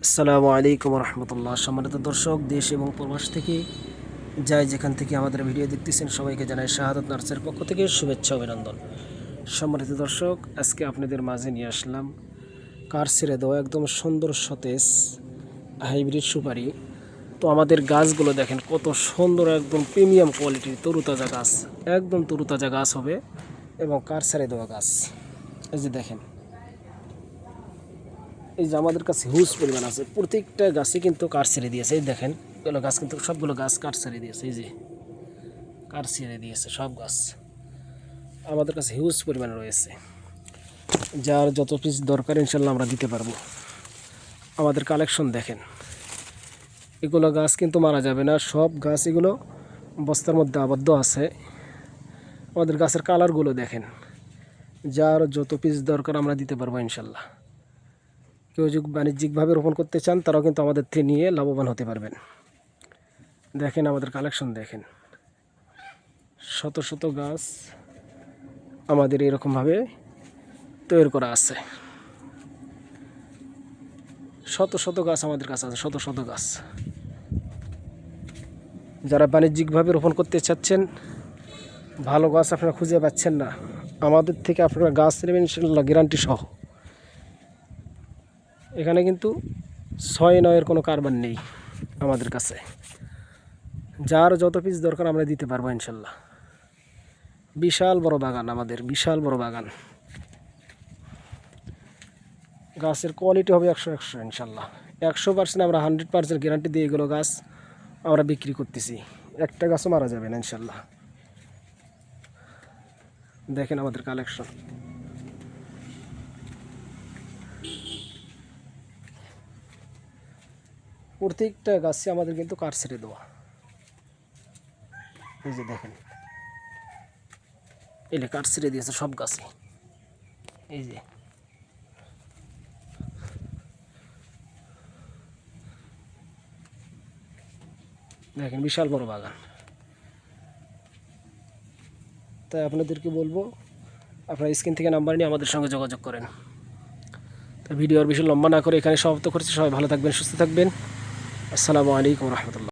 আসসালামু আলাইকুম রহমতুল্লাহ। সম্মানিত দর্শক, দেশ এবং প্রবাস থেকে যাই যেখান থেকে আমাদের ভিডিও দেখতেছেন সবাইকে জানাই শাহাদাত নার্সের পক্ষ থেকে শুভেচ্ছা অভিনন্দন। সম্মানিত দর্শক, আজকে আপনাদের মাঝে নিয়ে আসলাম কার ছেড়ে দেওয়া একদম সুন্দর সতেজ হাইব্রিড সুপারি। তো আমাদের গাছগুলো দেখেন কত সুন্দর, একদম প্রিমিয়াম কোয়ালিটির তরুতাজা গাছ, একদম তরুতাজা গাছ হবে এবং কার ছেড়ে দেওয়া গাছ। এই যে দেখেন, এই যে আমাদের কাছে হিউজ পরিমাণ আছে, প্রত্যেকটা গাছে কিন্তু কাঠ ছেড়ে দিয়েছে। এই দেখেন, এগুলো গাছ কিন্তু সবগুলো গাছ কাঠ ছেড়ে দিয়েছে। এই যে কাঠ ছেড়ে দিয়েছে সব গাছ, আমাদের কাছে হিউজ পরিমাণ রয়েছে। যার যত পিস দরকার ইনশাল্লাহ আমরা দিতে পারবো। আমাদের কালেকশন দেখেন, এগুলো গাছ কিন্তু মারা যাবে না, সব গাছ এগুলো বস্তার মধ্যে আবদ্ধ আছে। আমাদের গাছের কালারগুলো দেখেন, যার যত পিস দরকার আমরা দিতে পারবো ইনশাল্লাহ। কেউ যদি বাণিজ্যিকভাবে রোপণ করতে চান তারাও কিন্তু আমাদের থেকে নিয়ে লাভবান হতে পারবেন। দেখেন আমাদের কালেকশন দেখেন, শত শত গাছ আমাদের এরকমভাবে তৈরি করা আছে। শত শত গাছ আমাদের কাছে আছে, শত শত গাছ। যারা বাণিজ্যিকভাবে রোপণ করতে চাচ্ছেন, ভালো গাছ আপনারা খুঁজে পাচ্ছেন না, আমাদের থেকে আপনারা গাছ নেবেন ইনশাল্লাহ গ্যারান্টি সহ। এখানে কিন্তু 6-9-এর কোনো কারবার নেই আমাদের কাছে। যার যত পিস দরকার আমরা দিতে পারবো ইনশাল্লাহ। বিশাল বড় বাগান আমাদের, বিশাল বড় বাগান। গাছের কোয়ালিটি হবে 100 ইনশাল্লাহ। 100% আমরা 100% গ্যারান্টি দিয়ে এগুলো গাছ আমরা বিক্রি করতেছি। একটা গাছও মারা যাবে না ইনশাল্লাহ। দেখেন আমাদের কালেকশন, প্রত্যেকটা গাছে আমাদের কিন্তু কাঠ ছেড়ে দেওয়া। এই যে দেখেন, এলে কাঠ ছেড়ে দিয়েছে সব গাছে। এই যে দেখেন, বিশাল বড় বাগান। তাই আপনাদেরকে বলবো, আপনার স্ক্রিন থেকে নাম্বার নিয়ে আমাদের সঙ্গে যোগাযোগ করেন। তো ভিডিও আর বেশি লম্বা না করে এখানে সমাপ্ত করছি। সবাই ভালো থাকবেন, সুস্থ থাকবেন। আসসালামু আলাইকুম রহমতুল্লাহ।